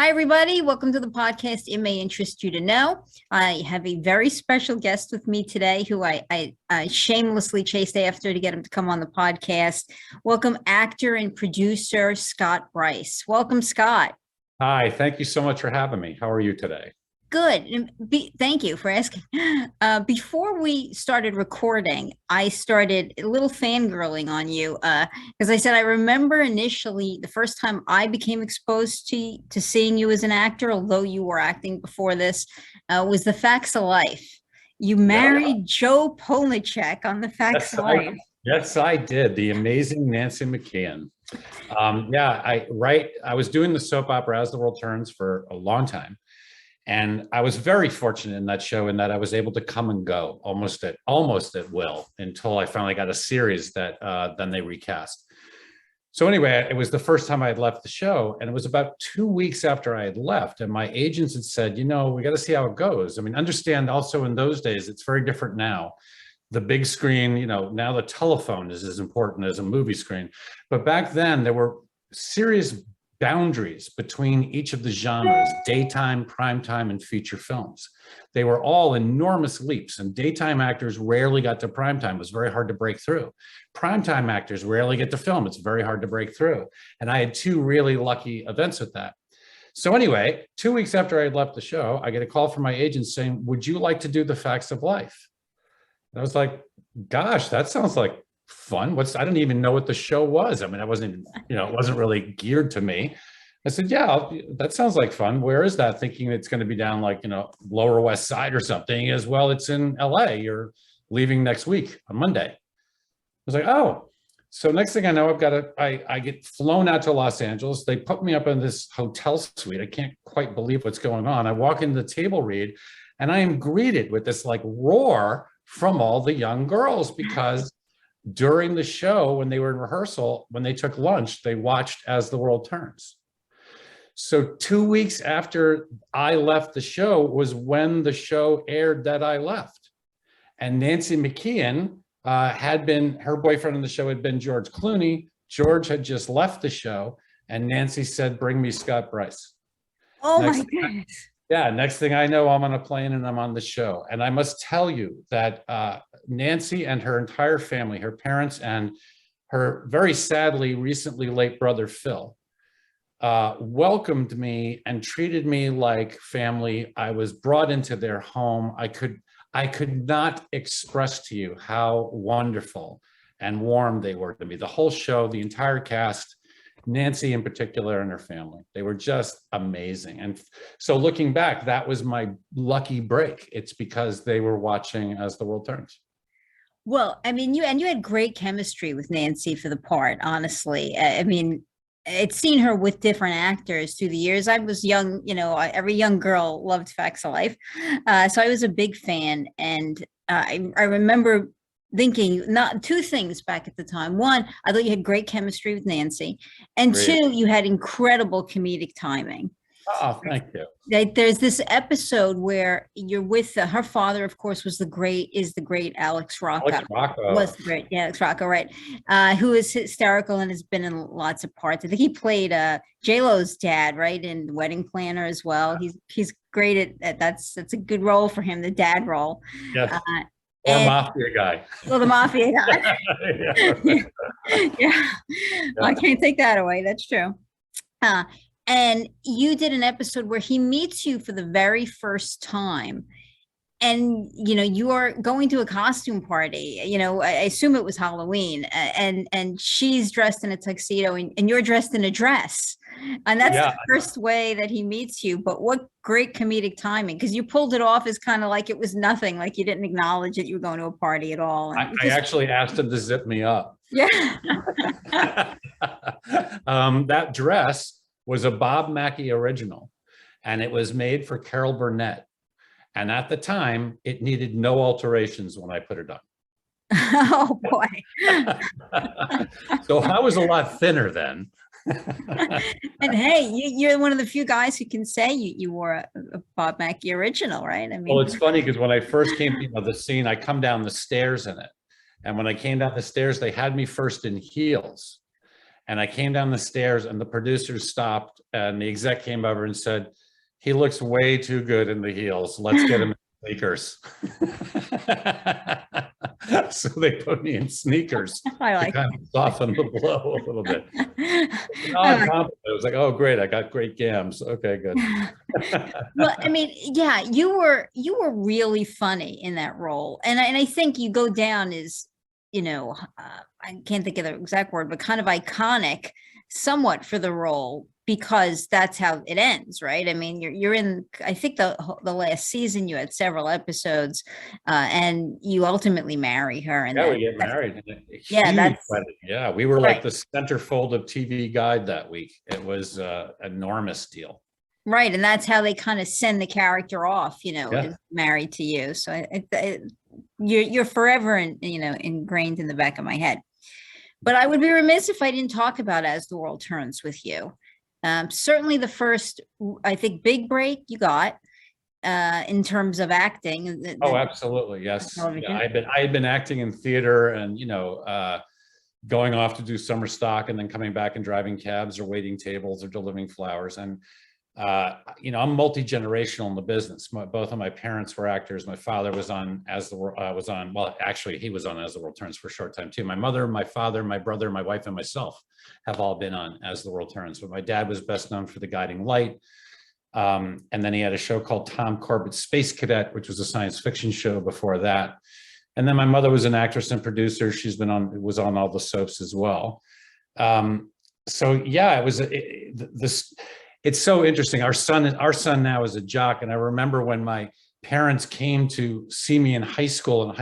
Hi, everybody. Welcome to the podcast. It may interest you to know. I have a very special guest with me today who I shamelessly chased after to get him to come on the podcast. Welcome, actor and producer Scott Bryce. Welcome, Scott. Hi, thank you so much for having me. How are you today? Good. Thank you for asking. Before we started recording, I started a little fangirling on you because I said I remember initially the first time I became exposed to seeing you as an actor, although you were acting before this, was The Facts of Life. You Yeah, married Joe Polnicek on The Facts yes, of Life. I did. The amazing Nancy McKeon. I was doing the soap opera As the World Turns for a long time. And I was very fortunate in that show in that I was able to come and go almost at will until I finally got a series that then they recast. So anyway, it was the first time I had left the show, and it was about 2 weeks after I had left, and my agents had said, we got to see how it goes. I mean, understand also in those days, it's very different now. The big screen, now the telephone is as important as a movie screen. But back then, there were serious boundaries between each of the genres: daytime, primetime, and feature films. They were all enormous leaps, and daytime actors rarely got to primetime. It was very hard to break through. Primetime actors rarely get to film. It's very hard to break through. And I had two really lucky events with that. So anyway, 2 weeks after I had left the show, I get a call from my agent saying, "Would you like to do The Facts of Life?" And I was like, gosh, that sounds like fun. I didn't even know what the show was. I mean, I wasn't even, it wasn't really geared to me. I said, yeah, that sounds like fun. Where is that? Thinking it's going to be down like, Lower West Side or something. As well, it's in LA. You're leaving next week on Monday. I was like, oh. So next thing I know, I get flown out to Los Angeles. They put me up in this hotel suite. I can't quite believe what's going on. I walk into the table read, and I am greeted with this like roar from all the young girls, because during the show, when they were in rehearsal, when they took lunch, they watched As the World Turns. So 2 weeks after I left the show was when the show aired that I left. And Nancy McKeon her boyfriend on the show had been George Clooney. George had just left the show, and Nancy said, "Bring me Scott Bryce." Oh Next my goodness. Yeah, next thing I know, I'm on a plane and I'm on the show. And I must tell you that Nancy and her entire family, her parents and her very sadly recently late brother, Phil, welcomed me and treated me like family. I was brought into their home. I could not express to you how wonderful and warm they were to me. The whole show, the entire cast, Nancy in particular, and her family. They were just amazing. And so looking back, that was my lucky break. It's because they were watching As the World Turns. Well, I mean, you had great chemistry with Nancy for the part, honestly. I mean, I'd seen her with different actors through the years. I was young, every young girl loved Facts of Life. So I was a big fan. And I remember thinking not two things back at the time. One, I thought you had great chemistry with Nancy. And Great. two, you had incredible comedic timing. Oh, thank you. There's this episode where you're with her father, of course, is the great Alex Rocco. Alex Rocco. Was the great, yeah, Alex Rocco, right? Who is hysterical and has been in lots of parts. I think he played J-Lo's dad, right, in Wedding Planner as well. He's great at that's a good role for him, the dad role. Yes. Or And mafia guy. well, the mafia guy. Yeah. Yeah. I can't take that away. That's true. Uh, and you did an episode where he meets you for the very first time. And you are going to a costume party. I assume it was Halloween, and she's dressed in a tuxedo, and you're dressed in a dress, and that's Yeah. the first way that he meets you. But what great comedic timing, because you pulled it off as kind of like it was nothing, like you didn't acknowledge that you were going to a party at all. And I actually asked him to zip me up. Yeah. That dress was a Bob Mackie original, and it was made for Carol Burnett. And at the time, it needed no alterations when I put it on. Oh boy. So I was a lot thinner then. And hey, you're one of the few guys who can say you wore a Bob Mackie original, right? I mean, Well, it's funny because when I first came to the scene, I come down the stairs in it. And when I came down the stairs, they had me first in heels. And I came down the stairs and the producers stopped and the exec came over and said, he looks way too good in the heels. Let's get him in sneakers. So they put me in sneakers I to like kind of soften the blow a little bit. I was like, oh, great. I got great gams. Okay, good. Well, I mean, yeah, you were really funny in that role, and I think you go down as, I can't think of the exact word, but kind of iconic, somewhat for the role because that's how it ends, right? I mean, you're in. I think the last season you had several episodes, and you ultimately marry her, and Yeah, we get married. Yeah, Huge that's wedding. Yeah, we were like right. the centerfold of TV Guide that week. It was an enormous deal. Right, and that's how they kind of send the character off, Yeah. is married to you. So you're forever ingrained in the back of my head. But I would be remiss if I didn't talk about As the World Turns with you. Certainly the first, I think, big break you got in terms of acting. Oh, absolutely. Yes. Yeah, television. I had been acting in theater and, going off to do summer stock and then coming back and driving cabs or waiting tables or delivering flowers. And I'm multi-generational in the business. Both of my parents were actors. My father was on well, actually he was on As the World Turns for a short time too. My mother, my father, my brother, my wife, and myself have all been on As the World Turns. But my dad was best known for The Guiding Light. And then he had a show called Tom Corbett's Space Cadet, which was a science fiction show before that. And then my mother was an actress and producer. Was on all the soaps as well. So yeah, it's so interesting. Our son now is a jock. And I remember when my parents came to see me in high school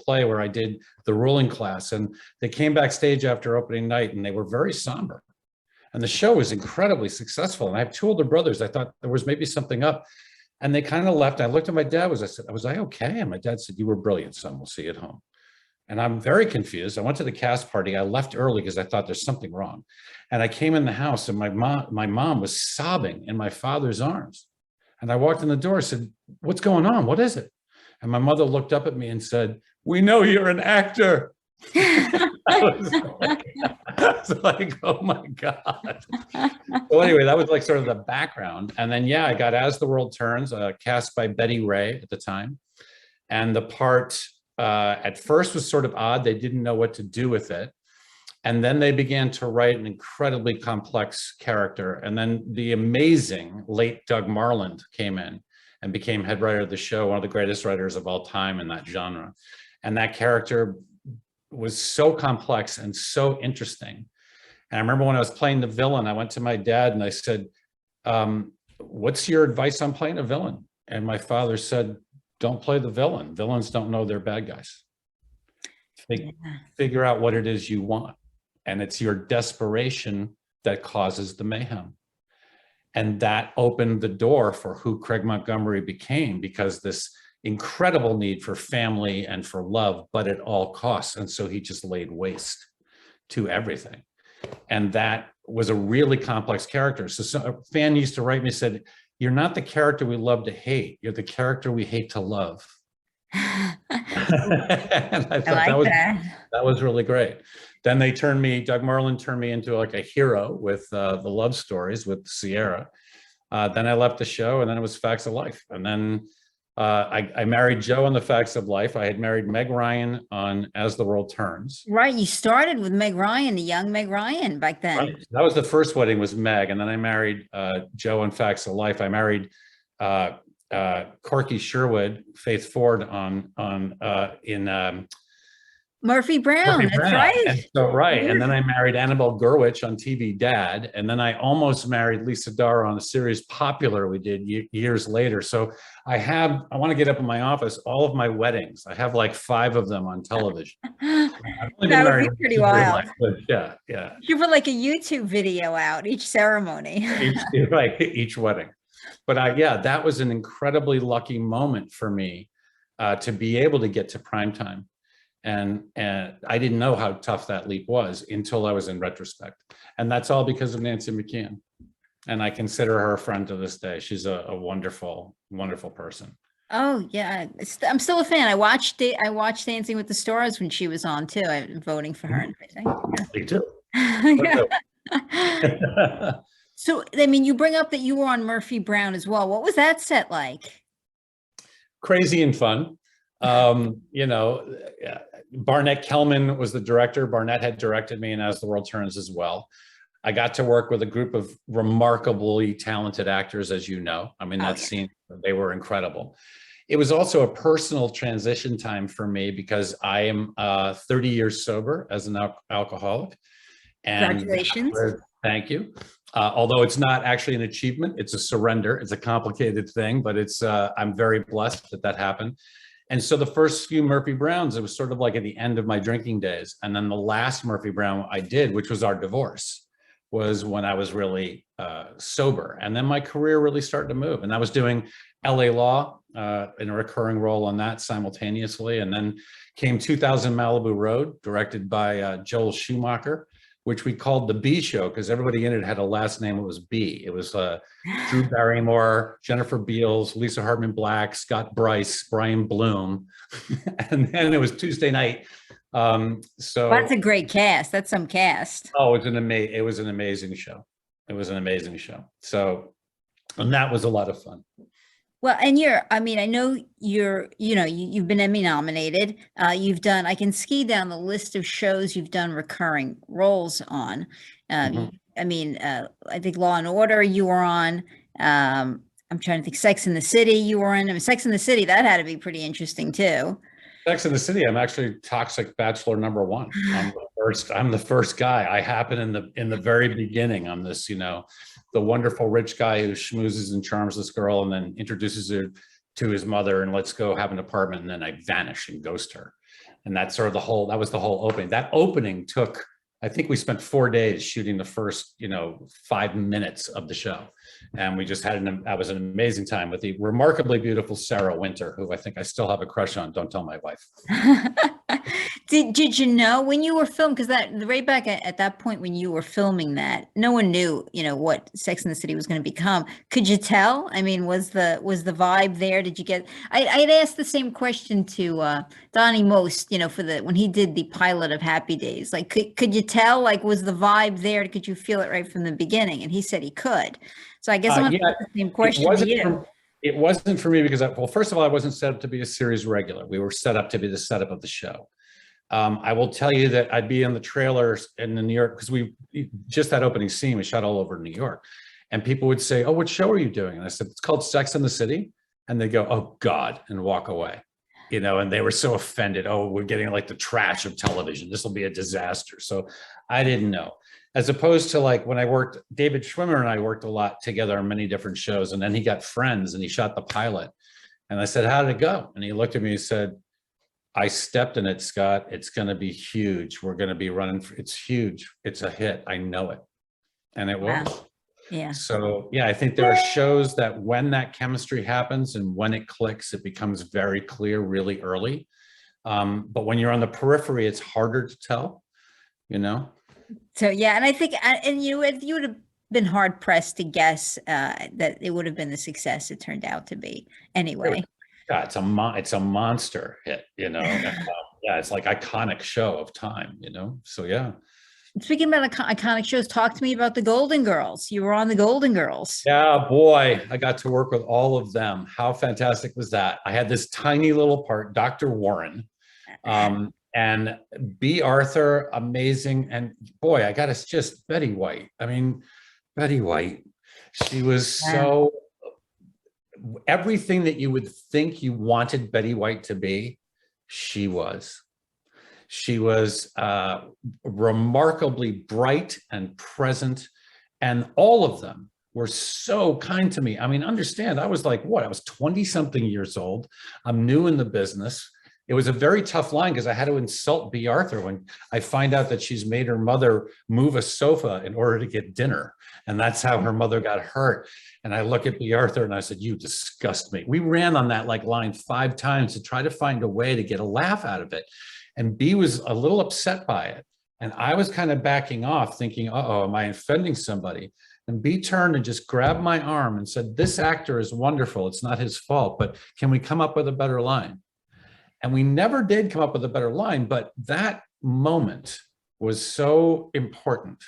play where I did the ruling class, and they came backstage after opening night and they were very somber. And the show was incredibly successful. And I have two older brothers. I thought there was maybe something up. And they kind of left. I looked at my dad. I said, was I okay? And my dad said, you were brilliant, son. We'll see you at home. And I'm very confused. I went to the cast party. I left early because I thought there's something wrong. And I came in the house and my mom was sobbing in my father's arms. And I walked in the door and said, what's going on? What is it? And my mother looked up at me and said, we know you're an actor. I was like, oh my God. So anyway, that was like sort of the background. And then, yeah, I got As the World Turns, cast by Betty Ray at the time. And the part at first was sort of odd. They didn't know what to do with it. And then they began to write an incredibly complex character. And then the amazing late Doug Marland came in and became head writer of the show, one of the greatest writers of all time in that genre. And that character was so complex and so interesting. And I remember when I was playing the villain, I went to my dad and I said, what's your advice on playing a villain? And my father said, don't play the villain. Villains don't know they're bad guys. Figure out what it is you want. And it's your desperation that causes the mayhem. And that opened the door for who Craig Montgomery became, because this incredible need for family and for love, but at all costs. And so he just laid waste to everything. And that was a really complex character. So a fan used to write me, said, you're not the character we love to hate. You're the character we hate to love. And I thought that was really great. Then Doug Marland turned me into like a hero with the love stories with Sierra. Then I left the show and then it was Facts of Life. And then I married Joe on The Facts of Life. I had married Meg Ryan on As the World Turns. Right. You started with Meg Ryan, the young Meg Ryan back then. Right. That was the first wedding, was Meg. And then I married Joe on Facts of Life. I married Corky Sherwood, Faith Ford in Murphy Brown, that's right. And so, right. And then I married Annabelle Gurwitch on TV Dad. And then I almost married Lisa Dara on a series Popular we did years later. So I want to get up in my office, all of my weddings. I have like 5 of them on television. That would be pretty wild. Yeah, yeah. You put like a YouTube video out each ceremony. Each wedding. But yeah, that was an incredibly lucky moment for me to be able to get to primetime. And I didn't know how tough that leap was until I was in retrospect. And that's all because of Nancy McKeon. And I consider her a friend to this day. She's a wonderful, wonderful person. Oh yeah, I'm still a fan. I watched Dancing with the Stars when she was on too. I'm voting for her and everything. Me too. Yeah. So, I mean, you bring up that you were on Murphy Brown as well. What was that set like? Crazy and fun. You know, Barnett Kellman was the director. Barnett had directed me in As the World Turns as well. I got to work with a group of remarkably talented actors, as you know. I mean, Oh, that yeah. scene, they were incredible. It was also a personal transition time for me because I am 30 years sober as an alcoholic. And that Congratulations. was, thank you. Although it's not actually an achievement, it's a surrender. It's a complicated thing, but it's I'm very blessed that that happened. And so the first few Murphy Browns, it was sort of like at the end of my drinking days. And then the last Murphy Brown I did, which was our divorce, was when I was really sober. And then my career really started to move. And I was doing LA Law in a recurring role on that simultaneously. And then came 2000 Malibu Road, directed by Joel Schumacher, which we called the B Show because everybody in it had a last name that was B. It was Drew Barrymore, Jennifer Beals, Lisa Hartman Black, Scott Bryce, Brian Bloom, and then it was Tuesday night. Well, that's a great cast. That's some cast. Oh, it was an amazing show. It was an amazing show. So, and that was a lot of fun. Well, and I mean, I know you've been Emmy nominated. You've done, I can ski down the list of shows you've done recurring roles on. Mhm. I mean, I think Law and Order you were on. I'm trying to think, Sex in the City you were in. I mean, Sex in the City, that had to be pretty interesting too. Sex in the City, I'm actually toxic bachelor number one. I'm the first guy. I happen in the very beginning. I'm this, you know, the wonderful rich guy who schmoozes and charms this girl and then introduces her to his mother and let's go have an apartment. And then I vanish and ghost her. And that's sort of that was the whole opening. That opening took, I think we spent 4 days shooting the first, 5 minutes of the show. And we just that was an amazing time with the remarkably beautiful Sarah Winter, who I think I still have a crush on. Don't tell my wife. Did you know when you were filming? Because that right back at that point when you were filming that, no one knew, what Sex and the City was going to become. Could you tell? I mean, was the vibe there? Did you get? I'd asked the same question to Donnie Most, for when he did the pilot of Happy Days. Like, could you tell? Like, was the vibe there? Could you feel it right from the beginning? And he said he could. So I guess I'm going to ask the same question to you. It wasn't for me because, well, first of all, I wasn't set up to be a series regular. We were set up to be the setup of the show. I will tell you that I'd be in the trailers in the New York, because we just that opening scene was shot all over New York. And people would say, "Oh, what show are you doing?" And I said, "It's called Sex and the City." And they go, "Oh God," and walk away. And they were so offended. "Oh, we're getting like the trash of television. This will be a disaster." So I didn't know. As opposed to like when I worked, David Schwimmer and I worked a lot together on many different shows. And then he got Friends and he shot the pilot. And I said, "How did it go?" And he looked at me and said, "I stepped in it, Scott. It's going to be huge. We're going to be running. It's huge. It's a hit. I know it." And it was. Wow. Yeah. So, yeah, I think there are shows that when that chemistry happens and when it clicks, it becomes very clear really early. But when you're on the periphery, it's harder to tell, So, yeah. And I think, and you would have been hard pressed to guess that it would have been the success it turned out to be anyway. Yeah, it's a monster hit, yeah, it's like iconic show of time, so yeah. Speaking about iconic shows, talk to me about the Golden Girls. You were on the Golden Girls. Yeah, boy, I got to work with all of them. How fantastic was that? I had this tiny little part, Dr. Warren, and B. Arthur, amazing. And boy, I got just Betty White. I mean, Betty White, she was so everything that you would think you wanted Betty White to be, she was. She was remarkably bright and present, and all of them were so kind to me. I mean, understand, I was like, I was 20-something years old. I'm new in the business. It was a very tough line because I had to insult B. Arthur when I find out that she's made her mother move a sofa in order to get dinner. And that's how her mother got hurt. And I look at B. Arthur and I said, "You disgust me." We ran on that line 5 times to try to find a way to get a laugh out of it. And B was a little upset by it. And I was kind of backing off thinking, uh-oh, am I offending somebody? And B turned and just grabbed my arm and said, "This actor is wonderful. It's not his fault, but can we come up with a better line?" And we never did come up with a better line, but that moment was so important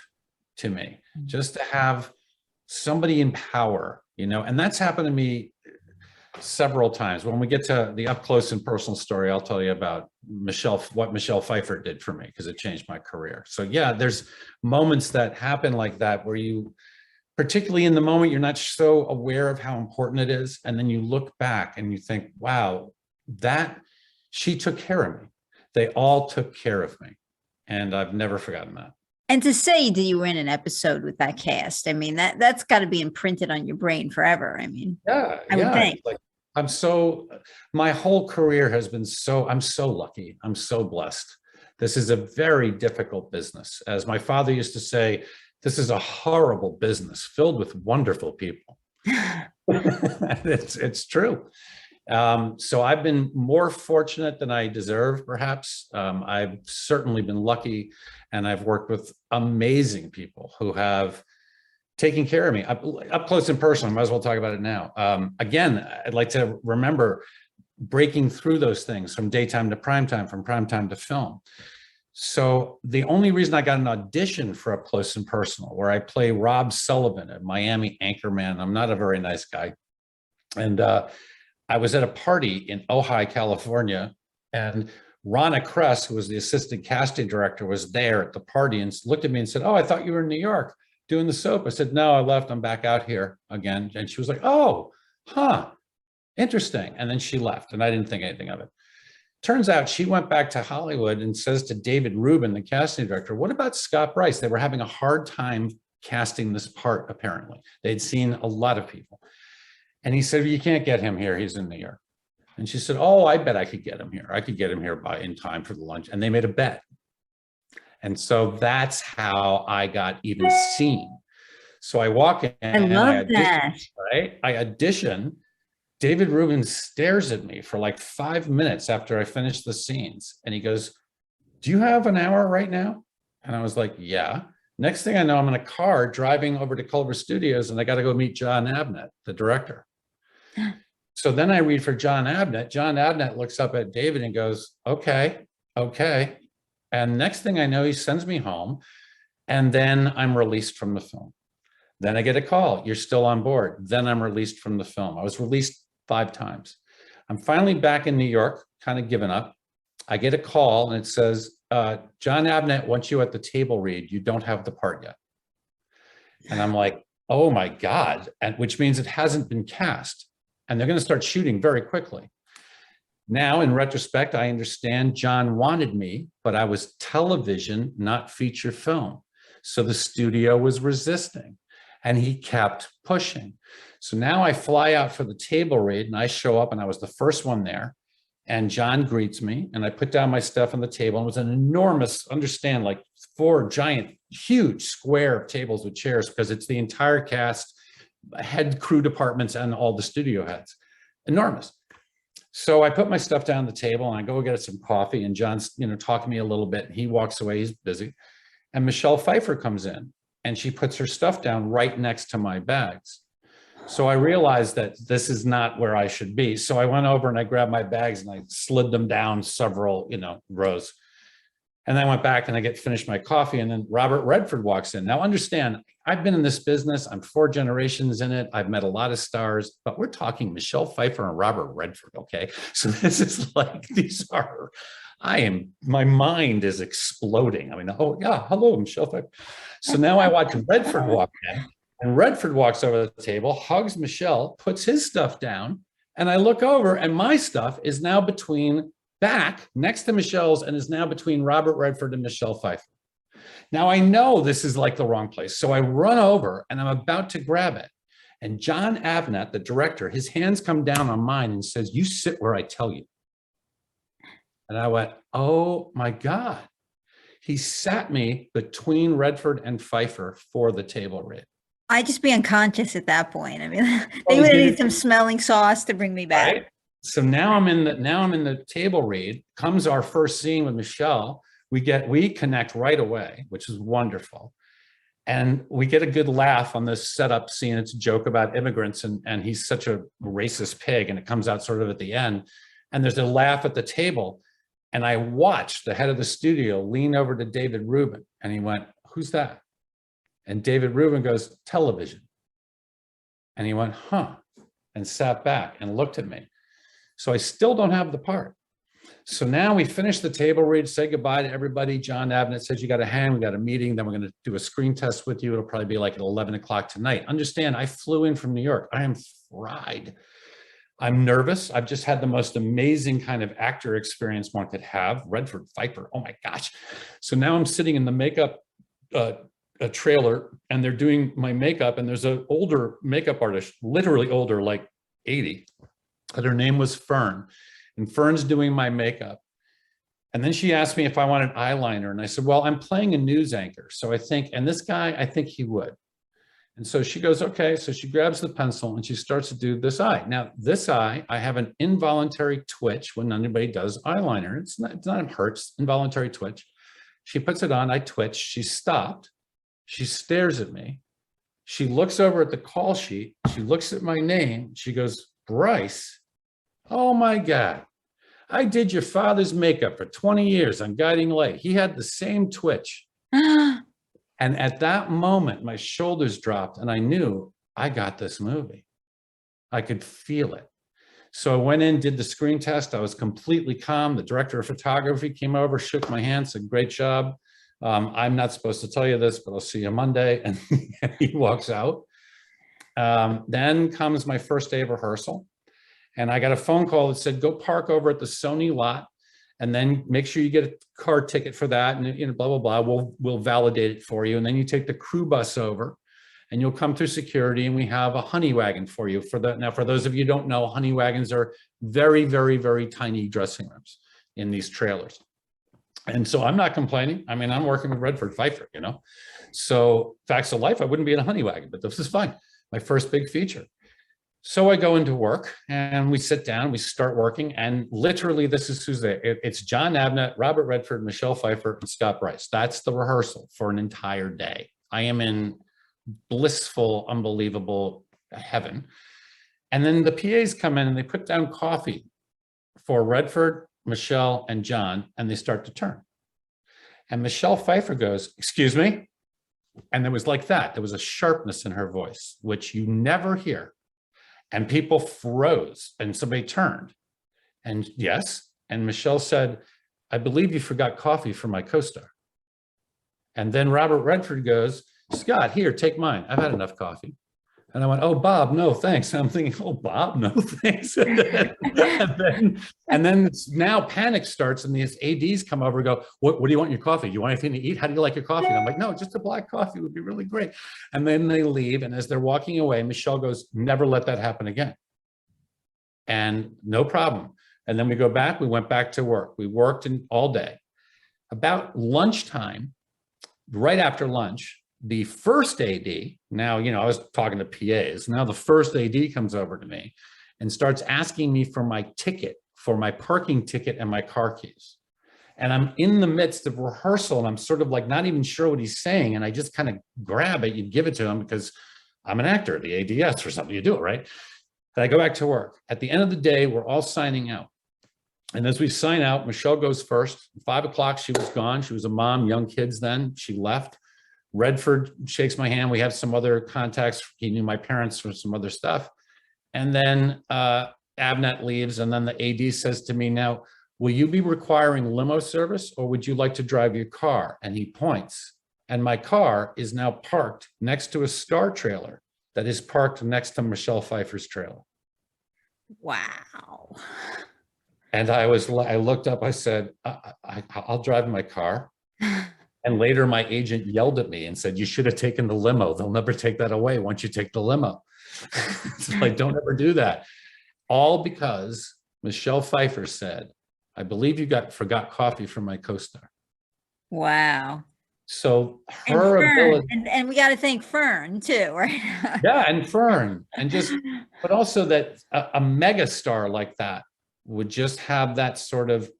to me, just to have somebody in power, you know, and that's happened to me several times. When we get to the up close and personal story, I'll tell you about what Michelle Pfeiffer did for me, because it changed my career. So yeah, there's moments that happen like that where you, particularly in the moment, you're not so aware of how important it is. And then you look back and you think, wow, she took care of me. They all took care of me. And I've never forgotten that. And to say that you were in an episode with that cast, I mean, that's got to be imprinted on your brain forever. I mean, I would think. Like, my whole career has been I'm so lucky. I'm so blessed. This is a very difficult business. As my father used to say, this is a horrible business filled with wonderful people. It's true. So I've been more fortunate than I deserve, perhaps. I've certainly been lucky, and I've worked with amazing people who have taken care of me up close and personal. I might as well talk about it now. Again, I'd like to remember breaking through those things from daytime to primetime, from primetime to film. So the only reason I got an audition for Up Close and Personal, where I play Rob Sullivan, a Miami anchorman, I'm not a very nice guy. And I was at a party in Ojai, California, and Ronna Kress, who was the assistant casting director, was there at the party and looked at me and said, "Oh, I thought you were in New York doing the soap." I said, "No, I left. I'm back out here again." And she was like, "Oh, huh, interesting." And then she left, and I didn't think anything of it. Turns out she went back to Hollywood and says to David Rubin, the casting director, "What about Scott Bryce?" They were having a hard time casting this part, apparently. They'd seen a lot of people. And he said, "You can't get him here. He's in New York." And she said, "Oh, I bet I could get him here. I could get him here in time for the lunch." And they made a bet. And so that's how I got even seen. So I walk in and I audition, right? I audition. David Rubin stares at me for like 5 minutes after I finish the scenes. And he goes, "Do you have an hour right now?" And I was like, "Yeah." Next thing I know, I'm in a car driving over to Culver Studios, and I got to go meet John Abnett, the director. So then I read for John Abnett. John Abnett looks up at David and goes, "Okay, okay." And next thing I know, he sends me home, and then I'm released from the film. Then I get a call, "You're still on board." Then I'm released from the film. I was released 5 times. I'm finally back in New York, kind of given up. I get a call and it says, "John Abnett wants you at the table read. You don't have the part yet." And I'm like, oh my God, and which means it hasn't been cast. And they're going to start shooting very quickly. Now, in retrospect, I understand John wanted me, but I was television, not feature film. So the studio was resisting, and he kept pushing. So now I fly out for the table read, and I show up, and I was the first one there. And John greets me, and I put down my stuff on the table. And it was an enormous, understand, like 4 giant, huge square tables with chairs, because it's the entire cast, head crew departments, and all the studio heads. Enormous. So I put my stuff down on the table, and I go get some coffee, and John's, talking to me a little bit, and he walks away, he's busy. And Michelle Pfeiffer comes in, and she puts her stuff down right next to my bags. So I realized that this is not where I should be. So I went over and I grabbed my bags and I slid them down several, rows. And then I went back and I finished my coffee, and then Robert Redford walks in. Now understand, I've been in this business. I'm 4 generations in it. I've met a lot of stars, but we're talking Michelle Pfeiffer and Robert Redford, okay? So this is like, my mind is exploding. I mean, oh yeah, hello, Michelle Pfeiffer. So now I watch Redford walk in, and Redford walks over the table, hugs Michelle, puts his stuff down, and I look over and my stuff is now back next to Michelle's, and is now between Robert Redford and Michelle Pfeiffer. Now I know this is like the wrong place. So I run over and I'm about to grab it. And John Abnett, the director, his hands come down on mine and says, "You sit where I tell you." And I went, oh my God. He sat me between Redford and Pfeiffer for the table read. I'd just be unconscious at that point. I mean, they would need some smelling sauce to bring me back. Right? So now I'm in the table read. Comes our first scene with Michelle. We connect right away, which is wonderful. And we get a good laugh on this setup scene. It's a joke about immigrants, and he's such a racist pig, and it comes out sort of at the end. And there's a laugh at the table. And I watched the head of the studio lean over to David Rubin, and he went, "Who's that?" And David Rubin goes, television. And he went, huh, and sat back and looked at me. So I still don't have the part. So now we finished the table read, say goodbye to everybody. John Abnett says, you got to hang, we got a meeting, then we're going to do a screen test with you. It'll probably be like at 11 o'clock tonight. Understand, I flew in from New York. I am fried. I'm nervous. I've just had the most amazing kind of actor experience one could have. Redford Pfeiffer, oh my gosh. So now I'm sitting in the makeup a trailer, and they're doing my makeup, and there's an older makeup artist, literally older, like 80, but her name was Fern. And Fern's doing my makeup. And then she asked me if I wanted eyeliner. And I said, well, I'm playing a news anchor. So I think, and this guy, I think he would. And so she goes, okay. So she grabs the pencil and she starts to do this eye. Now, this eye, I have an involuntary twitch when anybody does eyeliner. It's not it hurts, involuntary twitch. She puts it on, I twitch, she stopped. She stares at me. She looks over at the call sheet. She looks at my name. She goes, Bryce. Oh my God, I did your father's makeup for 20 years on Guiding Light. He had the same twitch. And at that moment, my shoulders dropped and I knew I got this movie. I could feel it. So I went in, did the screen test. I was completely calm. The director of photography came over, shook my hand, said, great job. I'm not supposed to tell you this, but I'll see you Monday. And he walks out. Then comes my first day of rehearsal. And I got a phone call that said, go park over at the Sony lot and then make sure you get a car ticket for that. And, you know, blah, blah, blah, we'll validate it for you. And then you take the crew bus over and you'll come through security and we have a honey wagon for you for that. Now, for those of you who don't know, honey wagons are very, very, very tiny dressing rooms in these trailers. And so I'm not complaining. I mean, I'm working with Redford Pfeiffer, you know? So facts of life, I wouldn't be in a honey wagon, but this is fine. My first big feature. So I go into work and we sit down, we start working, and literally this is Tuesday. It's John Abnett, Robert Redford, Michelle Pfeiffer, and Scott Bryce. That's the rehearsal for an entire day. I am in blissful, unbelievable heaven. And then the PAs come in and they put down coffee for Redford, Michelle, and John, and they start to turn. And Michelle Pfeiffer goes, excuse me? And it was like that. There was a sharpness in her voice, which you never hear. And people froze and somebody turned. And yes, and Michelle said, I believe you forgot coffee for my co-star. And then Robert Redford goes, Scott, here, take mine. I've had enough coffee. And I went, oh, Bob, no, thanks. And I'm thinking, oh, Bob, no, thanks. and then now panic starts and these ADs come over and go, what do you want in your coffee? You want anything to eat? How do you like your coffee? And I'm like, no, just a black coffee would be really great. And then they leave. And as they're walking away, Michelle goes, never let that happen again. And no problem. And then we go back, we went back to work. We worked all day. About lunchtime, right after lunch, the first AD, now, you know, I was talking to PAs, now the first AD comes over to me and starts asking me for my ticket, for my parking ticket and my car keys. And I'm in the midst of rehearsal and I'm sort of like not even sure what he's saying. And I just kind of grab it, you give it to him because I'm an actor, the ADS or something, you do it, right? And I go back to work. At the end of the day, we're all signing out. And as we sign out, Michelle goes first. 5 o'clock, she was gone. She was a mom, young kids then. She left. Redford shakes my hand. We have some other contacts. He knew my parents for some other stuff. And then Abnett leaves. And then the AD says to me, now, will you be requiring limo service or would you like to drive your car? And he points. And my car is now parked next to a Star trailer that is parked next to Michelle Pfeiffer's trailer. Wow. And I looked up, I said, I'll drive my car. And later my agent yelled at me and said, you should have taken the limo. They'll never take that away once you take the limo. It's like, don't ever do that. All because Michelle Pfeiffer said, I believe you forgot coffee from my co-star. Wow. So her ability. And we got to thank Fern too, right? Yeah, and Fern. But also that a mega star like that would just have that sort of,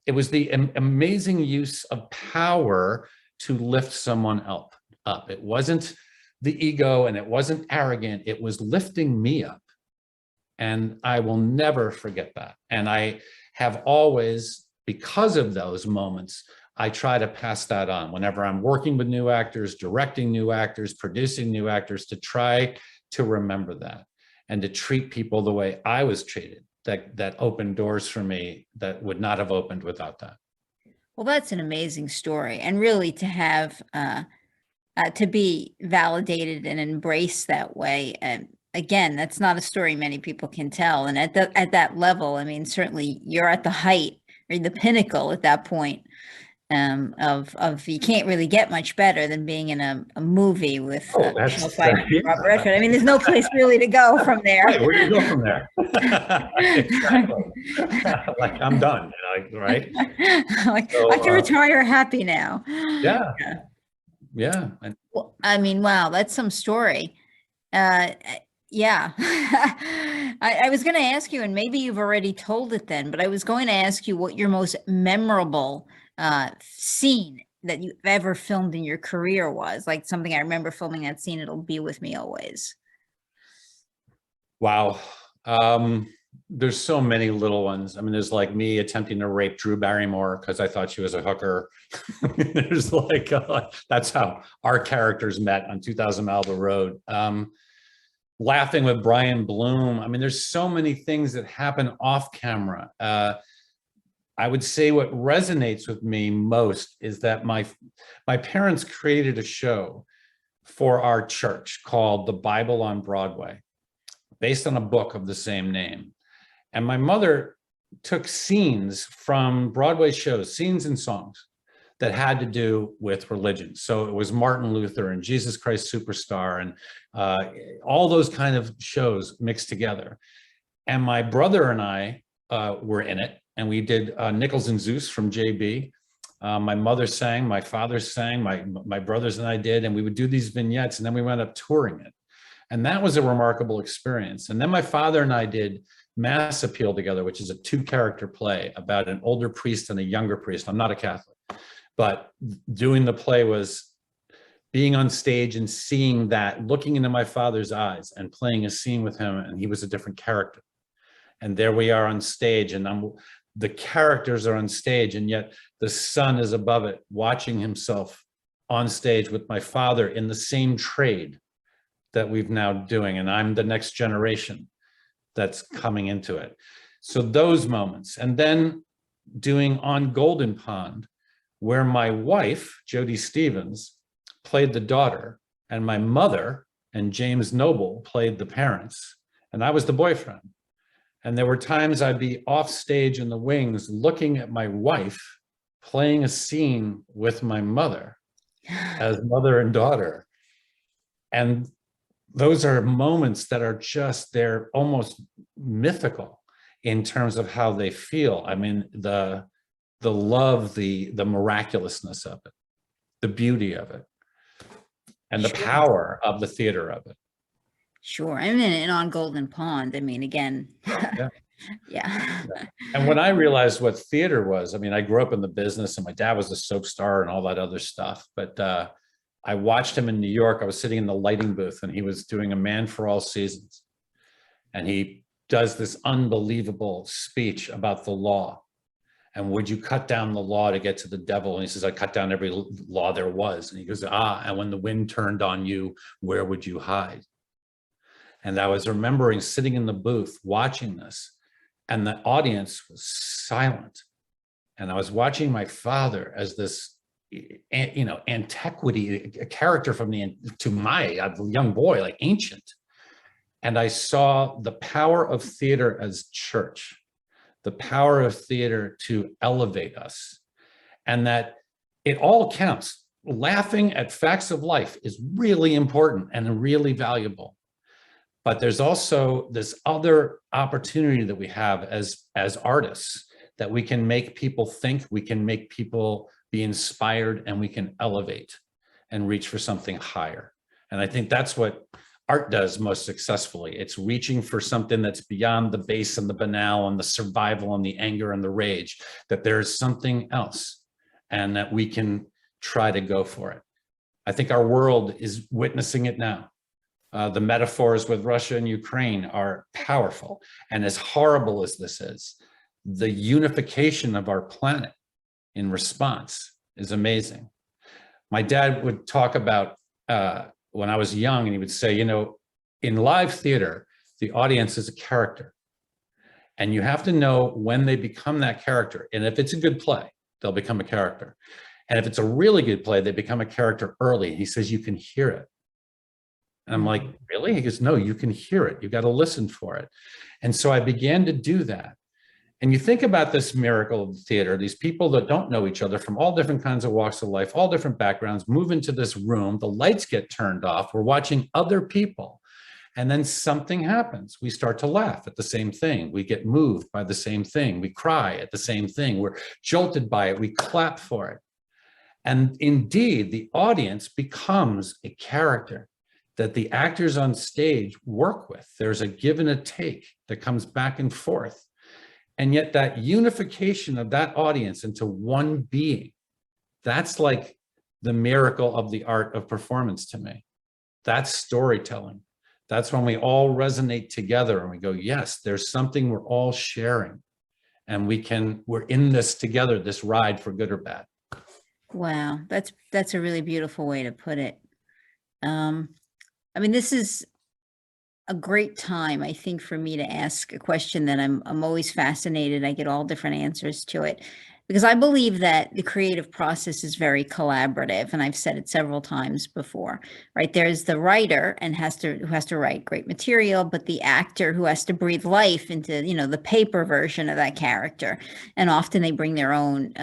it was the amazing use of power to lift someone up. It wasn't the ego and it wasn't arrogant. It was lifting me up. And I will never forget that. And I have always, because of those moments, I try to pass that on whenever I'm working with new actors, directing new actors, producing new actors, to try to remember that and to treat people the way I was treated, that opened doors for me that would not have opened without that. Well, that's an amazing story, and really to have to be validated and embraced that way. And again, that's not a story many people can tell. And at that level, I mean, certainly you're at the height or the pinnacle at that point. Of you can't really get much better than being in a movie with Oh, Michelle that's Pfeiffer and yeah. Robert Redford. I mean, there's no place really to go from there. Right, where do you go from there? Exactly. Like, I'm done, right? Like, So, I can retire happy now. yeah, yeah. Well, I mean, wow, that's some story. Uh, yeah. I was going to ask you, and maybe you've already told it then, but I was going to ask you what your most memorable scene that you've ever filmed in your career was. Like something I remember filming that scene, it'll be with me always. Wow. There's so many little ones. I mean, there's like me attempting to rape Drew Barrymore because I thought she was a hooker. There's like, that's how our characters met on 2000 Malibu Road. Laughing with Brian Bloom. I mean, there's so many things that happen off camera. I would say what resonates with me most is that my parents created a show for our church called The Bible on Broadway, based on a book of the same name. And my mother took scenes from Broadway shows, scenes and songs that had to do with religion. So it was Martin Luther and Jesus Christ Superstar and all those kind of shows mixed together. And my brother and I were in it, and we did Nichols and Zeus from JB. My mother sang, my father sang, my brothers and I did, and we would do these vignettes, and then we wound up touring it. And that was a remarkable experience. And then my father and I did Mass Appeal together, which is a 2-character play about an older priest and a younger priest. I'm not a Catholic, but doing the play was being on stage and seeing that, looking into my father's eyes and playing a scene with him, and he was a different character. And there we are on stage, and the characters are on stage, and yet the son is above it, watching himself on stage with my father in the same trade that we've now doing, and I'm the next generation that's coming into it. So those moments, and then doing On Golden Pond, where my wife, Jodie Stevens, played the daughter, and my mother and James Noble played the parents, and I was the boyfriend. And there were times I'd be off stage in the wings looking at my wife playing a scene with my mother as mother and daughter. And those are moments that are just, they're almost mythical in terms of how they feel. I mean, the love, the miraculousness of it, the beauty of it, and the power of the theater of it. Sure. I mean, and On Golden Pond, I mean, again, Yeah. yeah. And when I realized what theater was, I mean, I grew up in the business and my dad was a soap star and all that other stuff. But I watched him in New York. I was sitting in the lighting booth and he was doing A Man for All Seasons. And he does this unbelievable speech about the law. And would you cut down the law to get to the devil? And he says, I cut down every law there was. And he goes, and when the wind turned on you, where would you hide? And I was remembering sitting in the booth watching this, and the audience was silent. And I was watching my father as this, antiquity, a character from to my young boy, like ancient. And I saw the power of theater as church, the power of theater to elevate us, and that it all counts. Laughing at facts of life is really important and really valuable. But there's also this other opportunity that we have as artists, that we can make people think, we can make people be inspired, and we can elevate and reach for something higher. And I think that's what art does most successfully. It's reaching for something that's beyond the base and the banal and the survival and the anger and the rage, that there's something else and that we can try to go for it. I think our world is witnessing it now. The metaphors with Russia and Ukraine are powerful. And as horrible as this is, the unification of our planet in response is amazing. My dad would talk about when I was young, and he would say, you know, in live theater, the audience is a character. And you have to know when they become that character. And if it's a good play, they'll become a character. And if it's a really good play, they become a character early. He says, you can hear it. And I'm like, really? He goes, no, you can hear it. You got to listen for it. And so I began to do that. And you think about this miracle of the theater, these people that don't know each other from all different kinds of walks of life, all different backgrounds, move into this room, the lights get turned off, we're watching other people. And then something happens. We start to laugh at the same thing. We get moved by the same thing. We cry at the same thing. We're jolted by it. We clap for it. And indeed, the audience becomes a character that the actors on stage work with. There's a give and a take that comes back and forth. And yet that unification of that audience into one being, that's like the miracle of the art of performance to me. That's storytelling. That's when we all resonate together and we go, yes, there's something we're all sharing. And we're in this together, this ride for good or bad. Wow, that's a really beautiful way to put it. I mean, this is a great time, I think, for me to ask a question that I'm always fascinated. I get all different answers to it because I believe that the creative process is very collaborative, and I've said it several times before, right? There's the writer and who has to write great material, but the actor who has to breathe life into, you know, the paper version of that character. And often they bring their own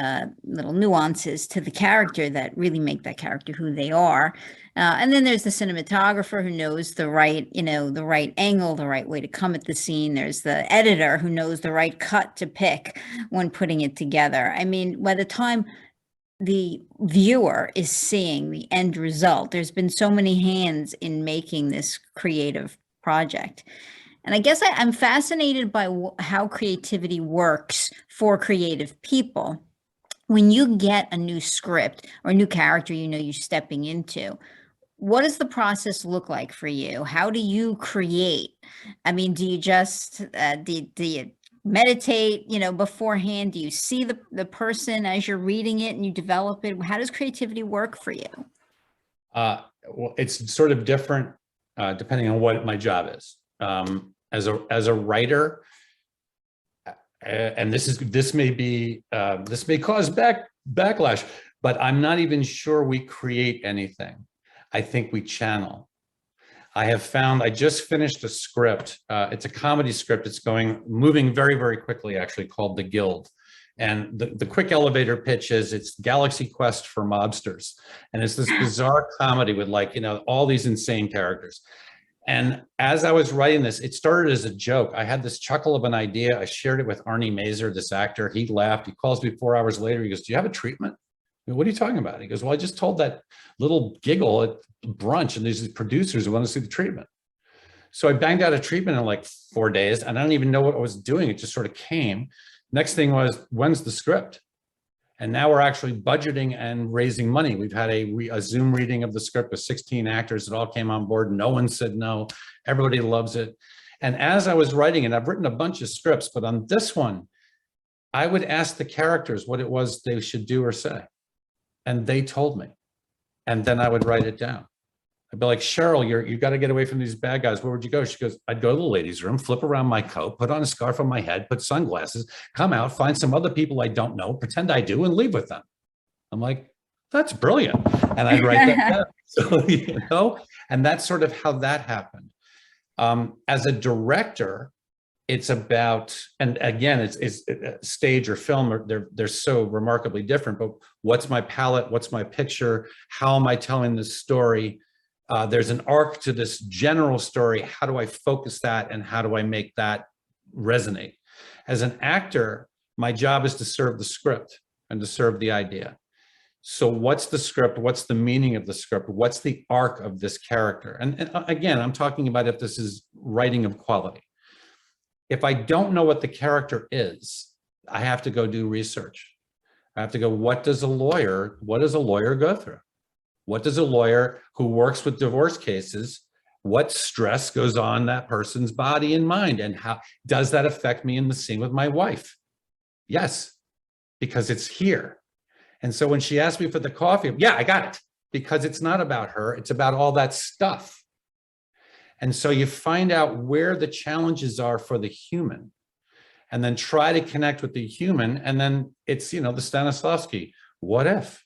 little nuances to the character that really make that character who they are. And then there's the cinematographer who knows the right, you know, the right angle, the right way to come at the scene. There's the editor who knows the right cut to pick when putting it together. I mean, by the time the viewer is seeing the end result, there's been so many hands in making this creative project. And I guess I'm fascinated by how creativity works for creative people. When you get a new script or a new character, you know, you're stepping into, what does the process look like for you? How do you create? I mean, do you just, do you meditate, you know, beforehand? Do you see the person as you're reading it and you develop it? How does creativity work for you? Well, it's sort of different depending on what my job is. As a writer, and this may cause backlash, but I'm not even sure we create anything. I think we channel. I just finished a script. It's a comedy script. It's moving very, very quickly, actually, called The Guild. And the quick elevator pitch is it's Galaxy Quest for mobsters. And it's this bizarre comedy with, like, you know, all these insane characters. And as I was writing this, it started as a joke. I had this chuckle of an idea. I shared it with Arnie Mazer, this actor. He laughed. He calls me 4 hours later. He goes, do you have a treatment? I mean, what are you talking about? He goes, well, I just told that little giggle at brunch, and there's these producers who want to see the treatment. So I banged out a treatment in like 4 days, and I don't even know what I was doing. It just sort of came. Next thing was, when's the script? And now we're actually budgeting and raising money. We've had a Zoom reading of the script with 16 actors that all came on board. No one said no. Everybody loves it. And as I was writing, and I've written a bunch of scripts, but on this one, I would ask the characters what it was they should do or say. And they told me. And then I would write it down. I'd be like, Cheryl, you got to get away from these bad guys. Where would you go? She goes, I'd go to the ladies' room, flip around my coat, put on a scarf on my head, put sunglasses, come out, find some other people I don't know, pretend I do, and leave with them. I'm like, that's brilliant. And I'd write that down. So, you know, and that's sort of how that happened. As a director, it's about, and again, it's stage or film, they're so remarkably different, but what's my palette? What's my picture? How am I telling this story? There's an arc to this general story. How do I focus that? And how do I make that resonate? As an actor, my job is to serve the script and to serve the idea. So what's the script? What's the meaning of the script? What's the arc of this character? And again, I'm talking about if this is writing of quality. If I don't know what the character is, I have to go do research. I have to go, what does a lawyer go through? What does a lawyer who works with divorce cases, what stress goes on that person's body and mind? And how does that affect me in the scene with my wife? Yes, because it's here. And so when she asked me for the coffee, yeah, I got it, because it's not about her. It's about all that stuff. And so you find out where the challenges are for the human, and then try to connect with the human. And then it's, the Stanislavski, what if?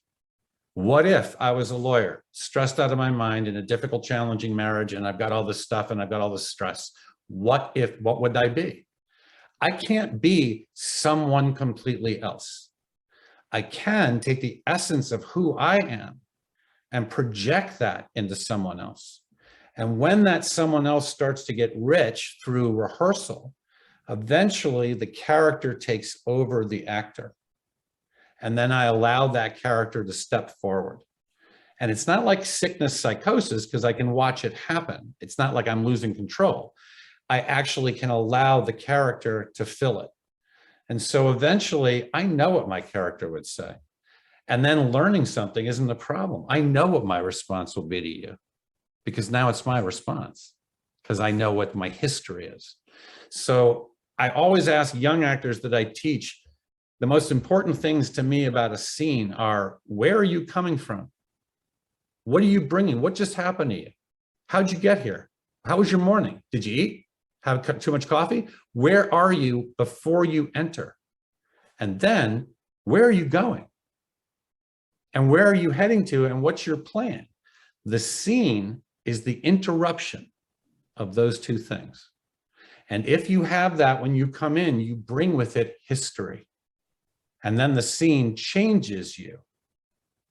What if I was a lawyer, stressed out of my mind in a difficult, challenging marriage, and I've got all this stuff and I've got all this stress? What would I be? I can't be someone completely else. I can take the essence of who I am and project that into someone else. And when that someone else starts to get rich through rehearsal, eventually the character takes over the actor. And then I allow that character to step forward. And it's not like sickness psychosis, because I can watch it happen. It's not like I'm losing control. I actually can allow the character to fill it. And so eventually I know what my character would say. And then learning something isn't the problem. I know what my response will be to you, because now it's my response, because I know what my history is. So I always ask young actors that I teach, the most important things to me about a scene are, where are you coming from? What are you bringing? What just happened to you? How'd you get here? How was your morning? Did you eat? Have too much coffee? Where are you before you enter? And then, where are you going? And where are you heading to? And what's your plan? The scene is the interruption of those two things. And if you have that when you come in, you bring with it history. And then the scene changes you.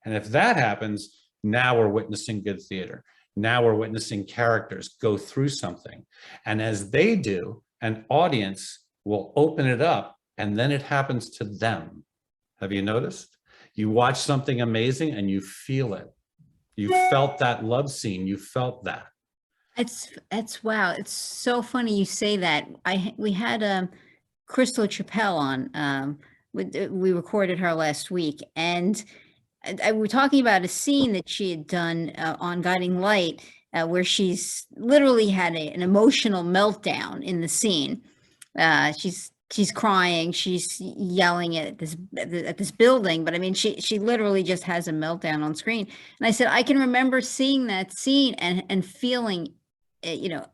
And if that happens, now we're witnessing good theater. Now we're witnessing characters go through something. And as they do, an audience will open it up, and then it happens to them. Have you noticed? You watch something amazing and you feel it. You felt that love scene. You felt that. It's wow. It's so funny you say that. We had Crystal Chappelle on. We recorded her last week, and we were talking about a scene that she had done on Guiding Light, where she's literally had an emotional meltdown in the scene. She's crying, she's yelling at this building, but I mean, she literally just has a meltdown on screen. And I said, I can remember seeing that scene and feeling,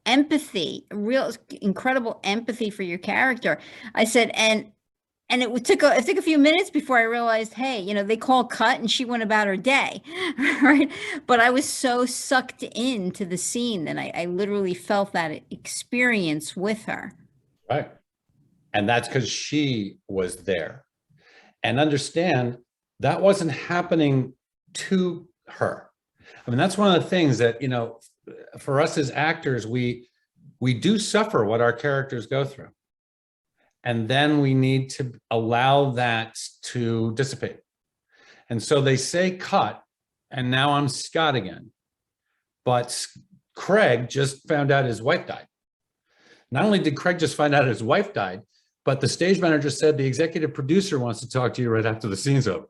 empathy, real incredible empathy for your character. I said, and it took a few minutes before I realized, hey, they call cut and she went about her day, right? But I was so sucked into the scene that I literally felt that experience with her. Right. And that's because she was there. And understand, that wasn't happening to her. I mean, that's one of the things that, for us as actors, we do suffer what our characters go through. And then we need to allow that to dissipate. And so they say cut, and now I'm Scott again. But Craig just found out his wife died. Not only did Craig just find out his wife died, but the stage manager said the executive producer wants to talk to you right after the scene's over.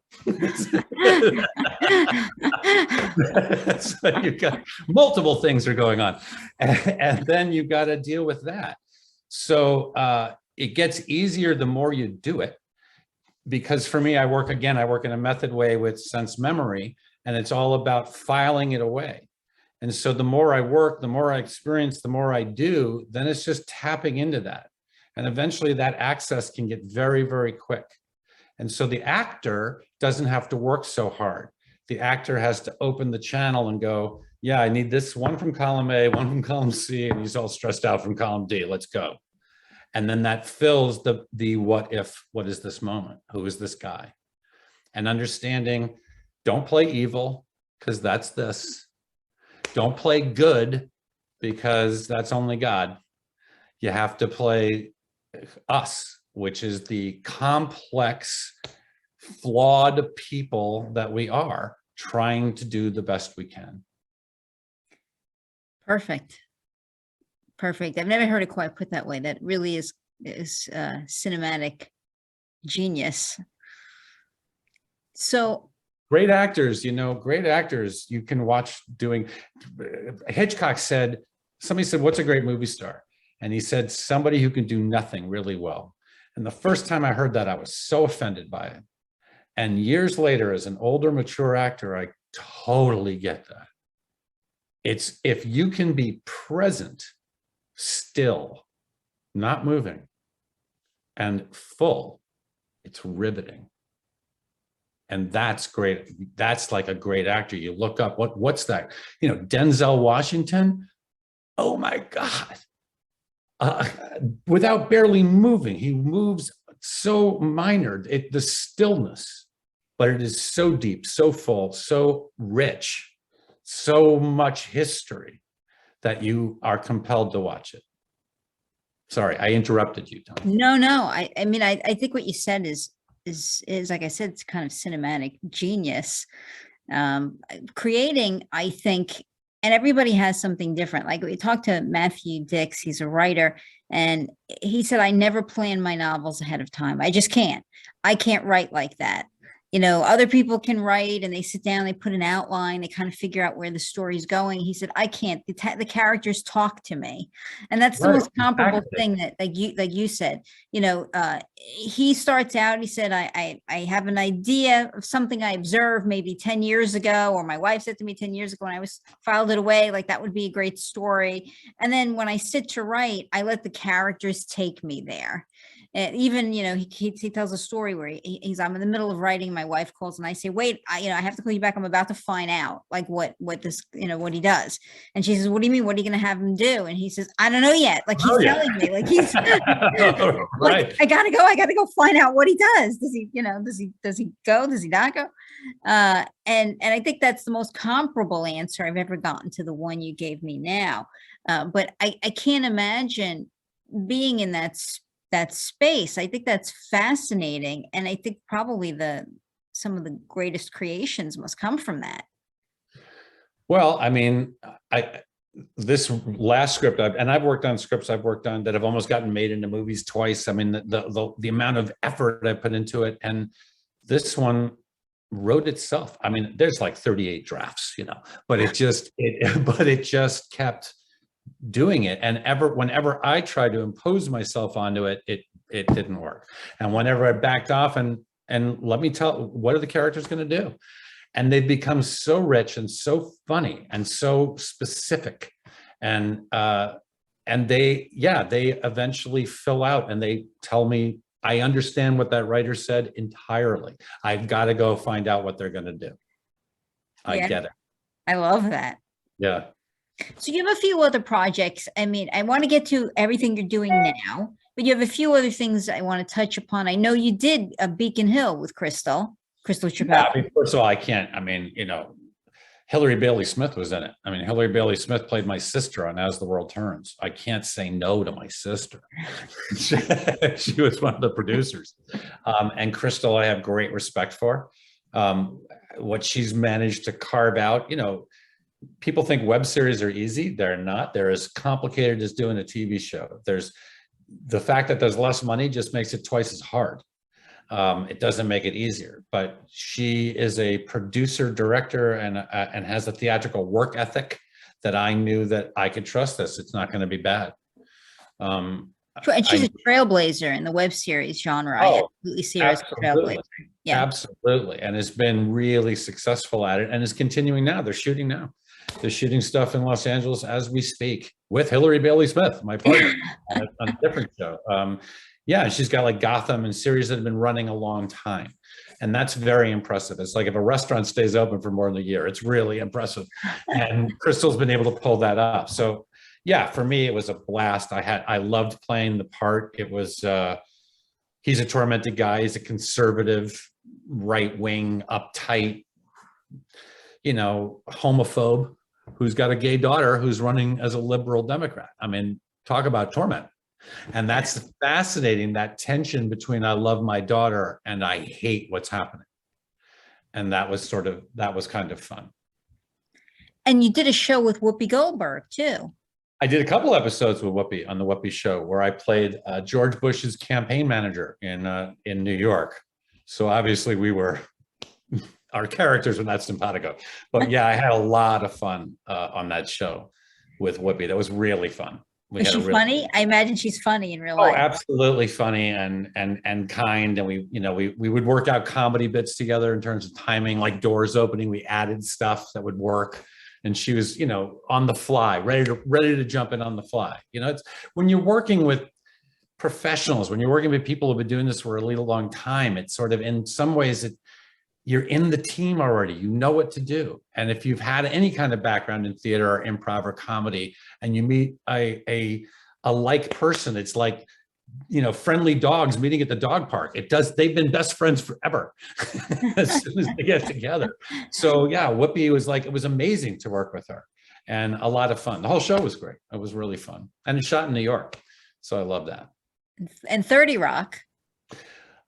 So you've got multiple things are going on. And then you've got to deal with that. So it gets easier the more you do it, because for me, I work in a method way with sense memory, and it's all about filing it away. And so the more I work, the more I experience, the more I do, then it's just tapping into that. And eventually that access can get very, very quick. And so the actor doesn't have to work so hard. The actor has to open the channel and go, yeah, I need this one from column A, one from column C, and he's all stressed out from column D, let's go. And then that fills the what if, what is this moment? Who is this guy? And understanding, don't play evil, because that's this. Don't play good, because that's only God. You have to play us, which is the complex, flawed people that we are, trying to do the best we can. Perfect. Perfect. I've never heard it quite put that way. That really is cinematic genius. So great actors, great actors you can watch doing. Hitchcock said, somebody said, what's a great movie star? And he said, somebody who can do nothing really well. And the first time I heard that, I was so offended by it. And years later, as an older, mature actor, I totally get that. It's if you can be present, still, not moving, and full, it's riveting. And that's great. That's like a great actor. You look up, what's that? You know, Denzel Washington. Oh my God. Without barely moving, he moves so minor, the stillness, but it is so deep, so full, so rich, so much history that you are compelled to watch it. Sorry, I interrupted you, Tom. No. I mean, I think what you said is like I said, it's kind of cinematic genius. Creating, I think, and everybody has something different. Like we talked to Matthew Dix, he's a writer, and he said, I never plan my novels ahead of time. I just can't. I can't write like that. You know, other people can write and they sit down, they put an outline, they kind of figure out where the story's going. He said, I can't. The characters talk to me. And that's the most comparable thing that, like you said, you know, he starts out, he said, I have an idea of something I observed maybe 10 years ago, or my wife said to me 10 years ago when I was filed it away, like that would be a great story. And then when I sit to write, I let the characters take me there. And even, you know, he tells a story where he's, I'm in the middle of writing, my wife calls and I say, wait, I have to call you back. I'm about to find out like what this, you know, what he does. And she says, what do you mean? What are you going to have him do? And he says, I don't know yet. Like he's telling me, like he's right. Like, I gotta go find out what he does. Does he, you know, does he go? Does he not go? And I think that's the most comparable answer I've ever gotten to the one you gave me now. But I can't imagine being in that space. I think that's fascinating. And I think probably some of the greatest creations must come from that. Well, I mean, this last script, I've worked on scripts I've worked on that have almost gotten made into movies twice. I mean, the amount of effort I put into it, and this one wrote itself. I mean, there's like 38 drafts, you know, but it just kept doing it. And whenever I tried to impose myself onto it, it didn't work. And whenever I backed off and let me tell, what are the characters going to do? And they've become so rich and so funny and so specific. And they eventually fill out and they tell me, I understand what that writer said entirely. I've got to go find out what they're going to do. I get it. I love that. Yeah. So you have a few other projects. I mean, I want to get to everything you're doing now, but you have a few other things I want to touch upon. I know you did a Beacon Hill with Crystal Chappelle. Yeah, I mean, first of all, I can't. I mean, you know, Hillary Bailey Smith was in it. I mean, Hillary Bailey Smith played my sister on As the World Turns. I can't say no to my sister. She was one of the producers. And Crystal, I have great respect for. What she's managed to carve out, you know, people think web series are easy. They're not. They're as complicated as doing a TV show. There's the fact that there's less money just makes it twice as hard. It doesn't make it easier, but she is a producer director and has a theatrical work ethic that I knew that I could trust this. It's not going to be bad. And she's a trailblazer in the web series genre. I absolutely see her as a trailblazer. Yeah, absolutely. And has been really successful at it and is continuing now. They're shooting now. They're shooting stuff in Los Angeles as we speak with Hillary Bailey Smith, my partner, on a different show. Yeah, she's got like Gotham and series that have been running a long time. And that's very impressive. It's like if a restaurant stays open for more than a year, it's really impressive. And Crystal's been able to pull that off. So yeah, for me, it was a blast. I loved playing the part. It was, he's a tormented guy. He's a conservative, right-wing, uptight, you know, homophobe who's got a gay daughter who's running as a liberal Democrat. I mean, talk about torment. And that's fascinating, that tension between I love my daughter and I hate what's happening. And that was kind of fun. And you did a show with Whoopi Goldberg too. I did a couple episodes with Whoopi on the Whoopi show where I played George Bush's campaign manager in New York. So obviously our characters were not simpatico, but yeah, I had a lot of fun on that show with Whoopi. That was really fun. We Is had a she real funny? I imagine she's funny in real Oh, life. absolutely funny and kind. And we would work out comedy bits together in terms of timing, like doors opening. We added stuff that would work. And she was, on the fly, ready to jump in on the fly. It's when you're working with professionals, when you're working with people who've been doing this for a really long time, it's sort of in some ways you're in the team already. You know what to do. And if you've had any kind of background in theater or improv or comedy, and you meet a like person, it's like, friendly dogs meeting at the dog park. They've been best friends forever as soon as they get together. So yeah, Whoopi was like, it was amazing to work with her and a lot of fun. The whole show was great. It was really fun. And it's shot in New York. So I love that. And 30 Rock.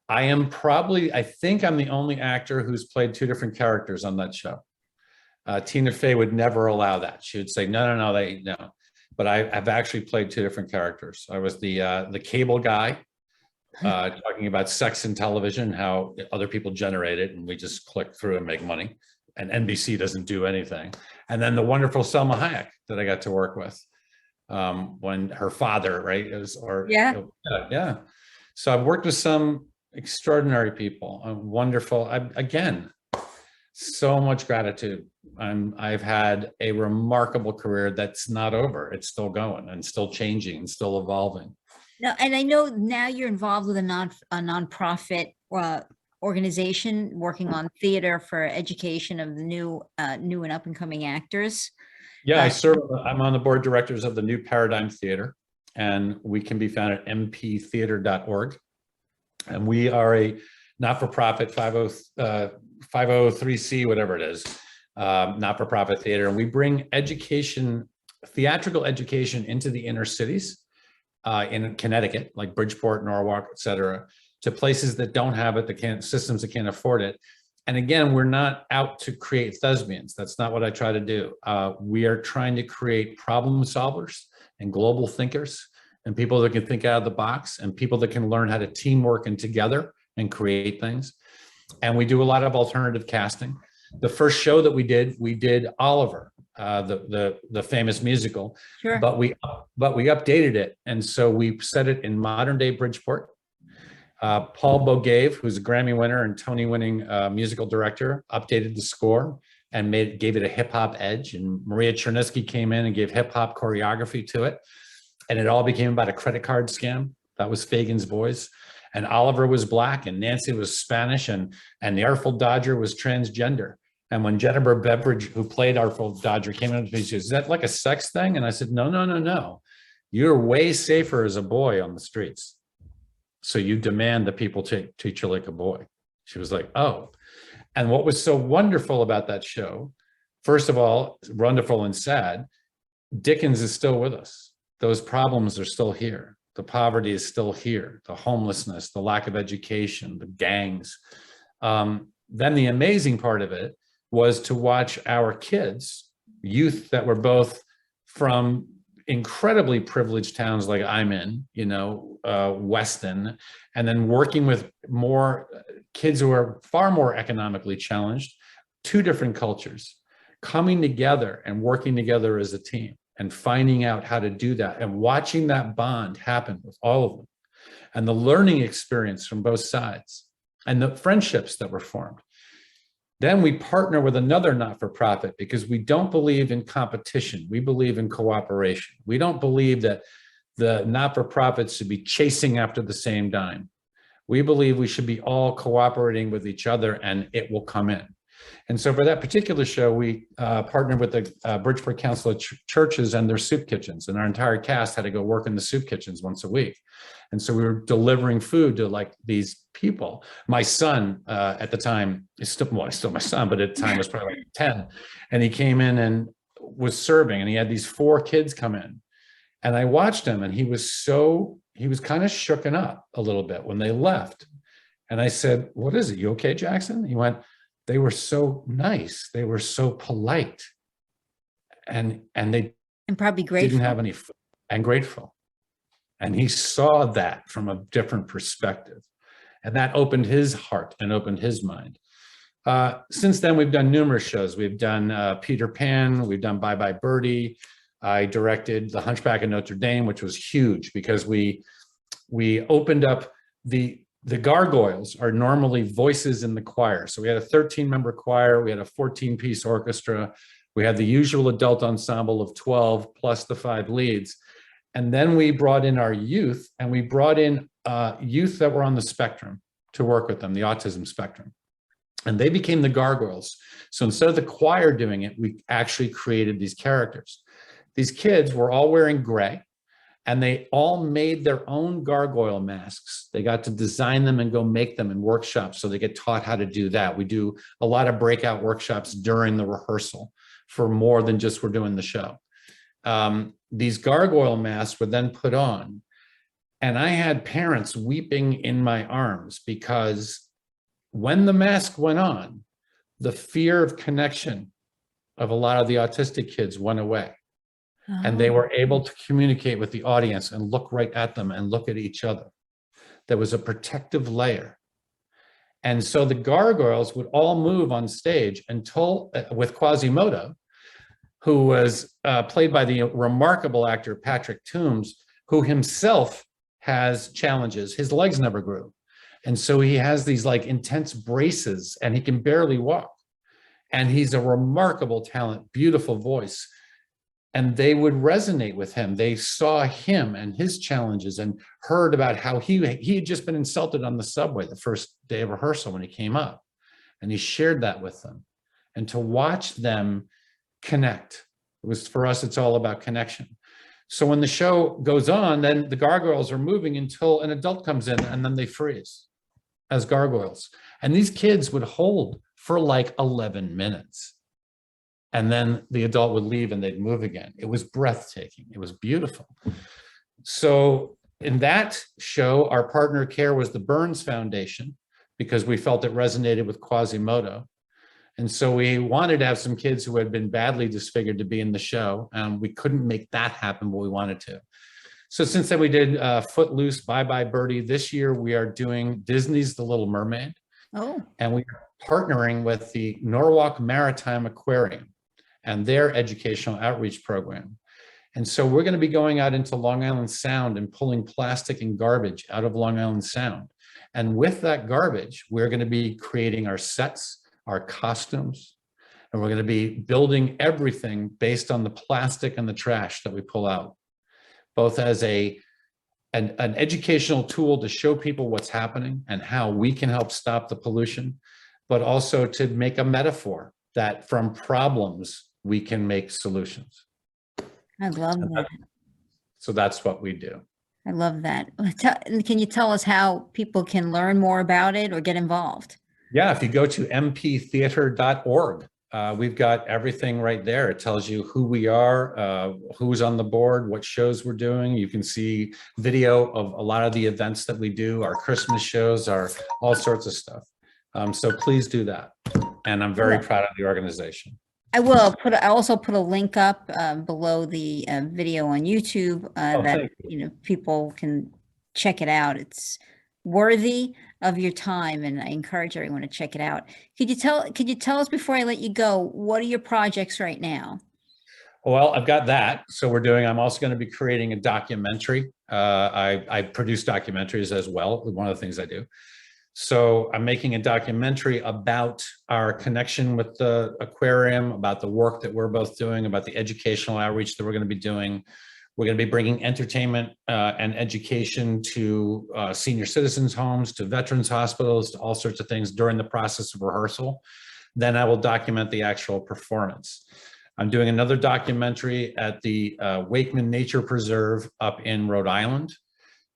I think I'm the only actor who's played two different characters on that show. Tina Fey would never allow that. She would say, no, no. But I've actually played two different characters. I was the cable guy, talking about sex and television, how other people generate it, and we just click through and make money. And NBC doesn't do anything. And then the wonderful Selma Hayek that I got to work with, when her father, right, yeah. So I've worked with some extraordinary people, wonderful. Again, so much gratitude. I've had a remarkable career that's not over. It's still going and still changing and still evolving. No, and I know now you're involved with a nonprofit organization working on theater for education of the new and up and coming actors. Yeah, I'm on the board of directors of the New Paradigm Theater, and we can be found at mptheater.org. And we are a not-for-profit 503c, whatever it is, not-for-profit theater. And we bring theatrical education into the inner cities in Connecticut, like Bridgeport, Norwalk, et cetera, to places that don't have it, systems that can't afford it. And again, we're not out to create thespians. That's not what I try to do. We are trying to create problem solvers and global thinkers and people that can think out of the box and people that can learn how to teamwork and together and create things. And we do a lot of alternative casting. The first show that we did Oliver, the famous musical, Sure. but we updated it. And so we set it in modern day Bridgeport. Paul Bogave, who's a Grammy winner and Tony winning musical director, updated the score and gave it a hip hop edge. And Maria Chernisky came in and gave hip hop choreography to it. And it all became about a credit card scam. That was Fagan's voice. And Oliver was Black and Nancy was Spanish and the Artful Dodger was transgender. And when Jennifer Beveridge, who played Artful Dodger, came in to me, she said, "Is that like a sex thing?" And I said, no. You're way safer as a boy on the streets. So you demand that people treat you like a boy. She was like, oh. And what was so wonderful about that show, first of all, wonderful and sad, Dickens is still with us. Those problems are still here. The poverty is still here. The homelessness, the lack of education, the gangs. Then the amazing part of it was to watch our kids, youth that were both from incredibly privileged towns like I'm in, Weston, and then working with more kids who are far more economically challenged, two different cultures, coming together and working together as a team and finding out how to do that and watching that bond happen with all of them and the learning experience from both sides and the friendships that were formed. Then we partner with another not-for-profit because we don't believe in competition. We believe in cooperation. We don't believe that the not-for-profits should be chasing after the same dime. We believe we should be all cooperating with each other and it will come in. And so for that particular show, we partnered with the Bridgeport Council of Churches and their soup kitchens. And our entire cast had to go work in the soup kitchens once a week. And so we were delivering food to like these people. My son at the time, he's still my son, but at the time was probably like 10. And he came in and was serving and he had these 4 kids come in. And I watched him and he was kind of shooken up a little bit when they left. And I said, "What is it? You okay, Jackson?" He went, "They were so nice. They were so polite. And they probably grateful. Didn't have any food and grateful." And he saw that from a different perspective. And that opened his heart and opened his mind. Since then, we've done numerous shows. We've done Peter Pan. We've done Bye Bye Birdie. I directed The Hunchback of Notre Dame, which was huge because we opened up the gargoyles are normally voices in the choir. So we had a 13-member choir, we had a 14-piece orchestra, we had the usual adult ensemble of 12 plus the 5 leads. And then we brought in our youth, and we brought in youth that were on the spectrum to work with them, the autism spectrum. And they became the gargoyles. So instead of the choir doing it, we actually created these characters. These kids were all wearing gray, and they all made their own gargoyle masks. They got to design them and go make them in workshops, so they get taught how to do that. We do a lot of breakout workshops during the rehearsal for more than just we're doing the show. These gargoyle masks were then put on, and I had parents weeping in my arms because when the mask went on, the fear of connection of a lot of the autistic kids went away. And they were able to communicate with the audience and look right at them and look at each other. There was a protective layer. And so the gargoyles would all move on stage until, with Quasimodo, who was played by the remarkable actor Patrick Toombs, who himself has challenges. His legs never grew. And so he has these like intense braces and he can barely walk. And he's a remarkable talent, beautiful voice. And they would resonate with him. They saw him and his challenges and heard about how he had just been insulted on the subway the first day of rehearsal when he came up. And he shared that with them. And to watch them connect, it was, for us, it's all about connection. So when the show goes on, then the gargoyles are moving until an adult comes in, and then they freeze as gargoyles. And these kids would hold for like 11 minutes. And then the adult would leave and they'd move again. It was breathtaking. It was beautiful. So in that show, our partner care was the Burns Foundation, because we felt it resonated with Quasimodo. And so we wanted to have some kids who had been badly disfigured to be in the show. We couldn't make that happen, but we wanted to. So since then we did Footloose, Bye Bye Birdie. This year we are doing Disney's The Little Mermaid. Oh. And we are partnering with the Norwalk Maritime Aquarium and their educational outreach program. And so we're going to be going out into Long Island Sound and pulling plastic and garbage out of Long Island Sound. And with that garbage, we're going to be creating our sets, our costumes, and we're going to be building everything based on the plastic and the trash that we pull out, both as an educational tool to show people what's happening and how we can help stop the pollution, but also to make a metaphor that from problems, we can make solutions. I love that. So that's what we do. I love that. Can you tell us how people can learn more about it or get involved? Yeah, if you go to mptheater.org, we've got everything right there. It tells you who we are, who's on the board, what shows we're doing. You can see video of a lot of the events that we do, our Christmas shows, our all sorts of stuff. So please do that. And I'm very proud of the organization. I will I also put a link up below the video on YouTube that people can check it out. It's worthy of your time, and I encourage everyone to check it out. Could you tell us before I let you go, what are your projects right now? Well, I've got that. So I'm also going to be creating a documentary. I produce documentaries as well. One of the things I do. So I'm making a documentary about our connection with the aquarium, about the work that we're both doing, about the educational outreach that we're going to be doing. We're going to be bringing entertainment and education to senior citizens' homes, to veterans' hospitals, to all sorts of things during the process of rehearsal. Then I will document the actual performance. I'm doing another documentary at the Wakeman Nature Preserve up in Rhode Island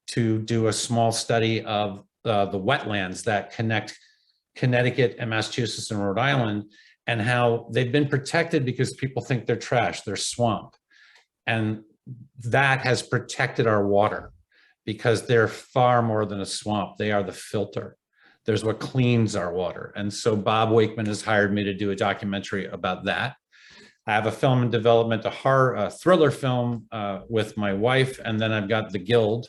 to do a small study of the wetlands that connect Connecticut and Massachusetts and Rhode Island, and how they've been protected because people think they're trash, they're swamp. And that has protected our water because they're far more than a swamp. They are the filter. There's what cleans our water. And so Bob Wakeman has hired me to do a documentary about that. I have a film in development, a thriller film with my wife, and then I've got The Guild,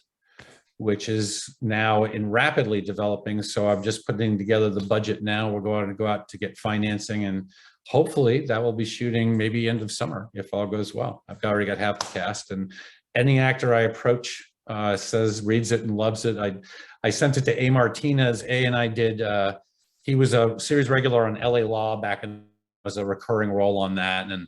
which is now in rapidly developing. So I'm just putting together the budget now. We're going to go out to get financing, and hopefully that will be shooting maybe end of summer if all goes well. I've already got half the cast, and any actor I approach reads it and loves it. I sent it to A. Martinez. A and I did, he was a series regular on LA Law back in, was a recurring role on that. And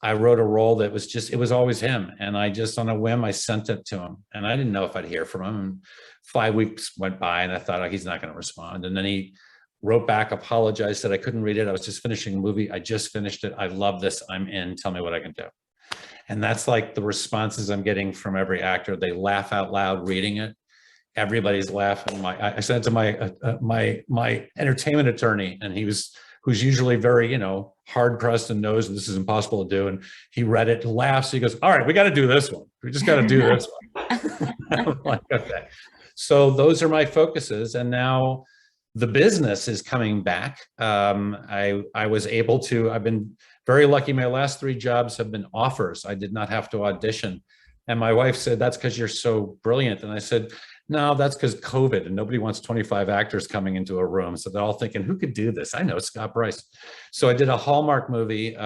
I wrote a role that was just, it was always him. And I just, on a whim, I sent it to him. And I didn't know if I'd hear from him. And 5 weeks went by and I thought, oh, he's not going to respond. And then he wrote back, apologized, said I couldn't read it. I was just finishing a movie. I just finished it. I love this. I'm in. Tell me what I can do. And that's like the responses I'm getting from every actor. They laugh out loud reading it. Everybody's laughing. I sent it to my entertainment attorney, and who's usually very, hard pressed and knows this is impossible to do. And he read it, laughs. He goes, all right, we got to do this one. We just got to do this one. I'm like, okay. So those are my focuses. And now the business is coming back. I was able to, I've been very lucky. My last 3 jobs have been offers. I did not have to audition. And my wife said, that's because you're so brilliant. And I said, no, that's because COVID, and nobody wants 25 actors coming into a room. So they're all thinking, who could do this? I know Scott Bryce. So I did a Hallmark movie,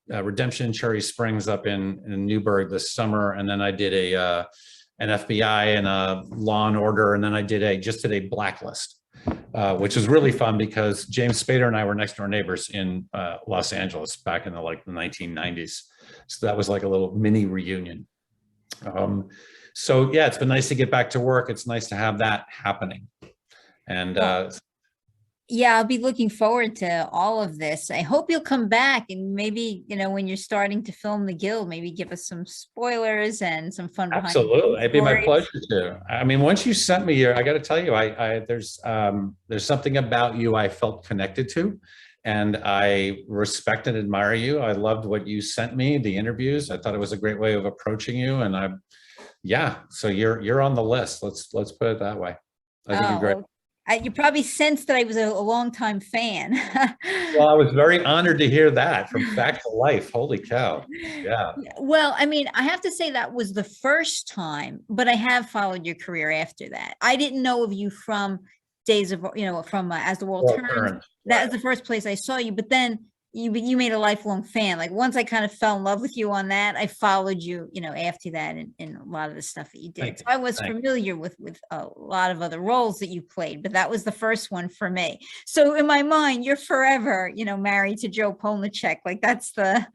Redemption in Cherry Springs up in Newburgh this summer. And then I did an FBI and a Law and Order. And then I just did a Blacklist, which was really fun because James Spader and I were next door neighbors in Los Angeles back in the 1990s. So that was like a little mini reunion. So yeah, it's been nice to get back to work. It's nice to have that happening. And yeah, I'll be looking forward to all of this. I hope you'll come back and maybe, when you're starting to film The Guild, maybe give us some spoilers and some fun behind the scenes absolutely, it'd be my stories. pleasure to. I mean, once you sent me I got to tell you, there's something about you I felt connected to, and I respect and admire you. I loved what you sent me, the interviews. I thought it was a great way of approaching you, and so you're on the list. Let's put it that way. I think you're great. Well, you probably sensed that I was a longtime fan. Well, I was very honored to hear that from Fact to Life. Holy cow. Yeah. Well, I mean, I have to say that was the first time, but I have followed your career after that. I didn't know of you from Days of, from As the World Turns. That was the first place I saw you, but then you made a lifelong fan. Like once I kind of fell in love with you on that, I followed you, after that in a lot of the stuff that you did. So I was familiar with a lot of other roles that you played, but that was the first one for me. So in my mind, you're forever, married to Joe Polnicek. Like that's how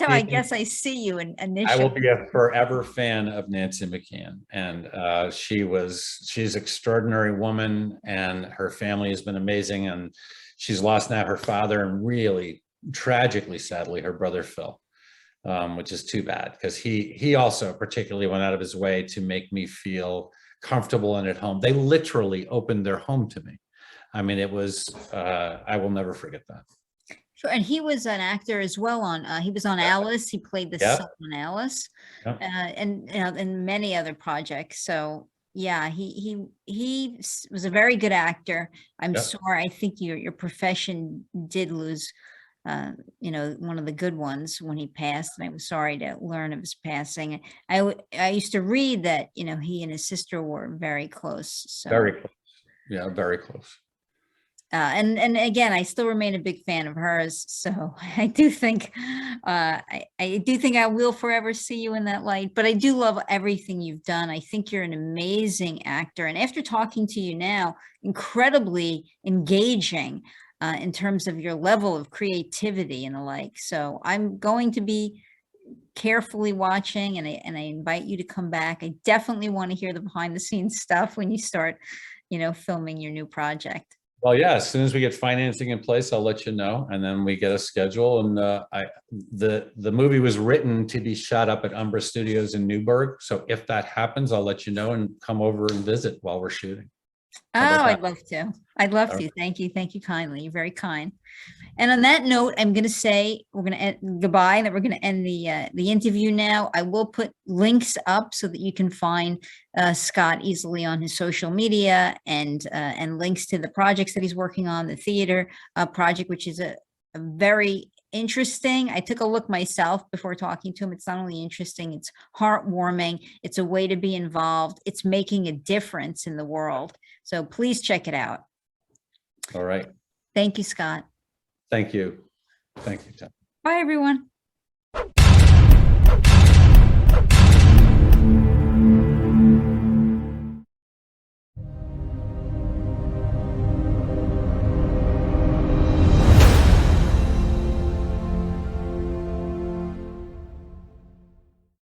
I guess I see you initially. I will be a forever fan of Nancy McKeon. And she's an extraordinary woman, and her family has been amazing. And she's lost now her father, and really tragically, sadly, her brother Phil, which is too bad because he also particularly went out of his way to make me feel comfortable and at home. They literally opened their home to me. I mean, it was, I will never forget that. Sure, and he was an actor as well he was on Alice. He played the son on Alice, and many other projects. So yeah, he was a very good actor. I'm sorry. I think your profession did lose, one of the good ones when he passed, and I was sorry to learn of his passing. I used to read that, he and his sister were very close. So. Very close. Yeah, very close. And again, I still remain a big fan of hers. So I do think, I will forever see you in that light, but I do love everything you've done. I think you're an amazing actor. And after talking to you now, incredibly engaging in terms of your level of creativity and the like. So I'm going to be carefully watching, and I invite you to come back. I definitely want to hear the behind the scenes stuff when you start, filming your new project. Well, yeah, as soon as we get financing in place, I'll let you know, and then we get a schedule. And the movie was written to be shot up at Umbra Studios in Newburgh. So if that happens, I'll let you know and come over and visit while we're shooting. Oh, I'd love to. I'd love to. Thank you. Thank you kindly. You're very kind. And on that note, I'm going to say we're going to end goodbye, and that we're going to end the interview now. I will put links up so that you can find Scott easily on his social media, and links to the projects that he's working on, the theater project, which is a very interesting. I took a look myself before talking to him. It's not only interesting, it's heartwarming. It's a way to be involved. It's making a difference in the world. So please check it out. All right. Thank you, Scott. Thank you. Thank you, Tom. Bye, everyone.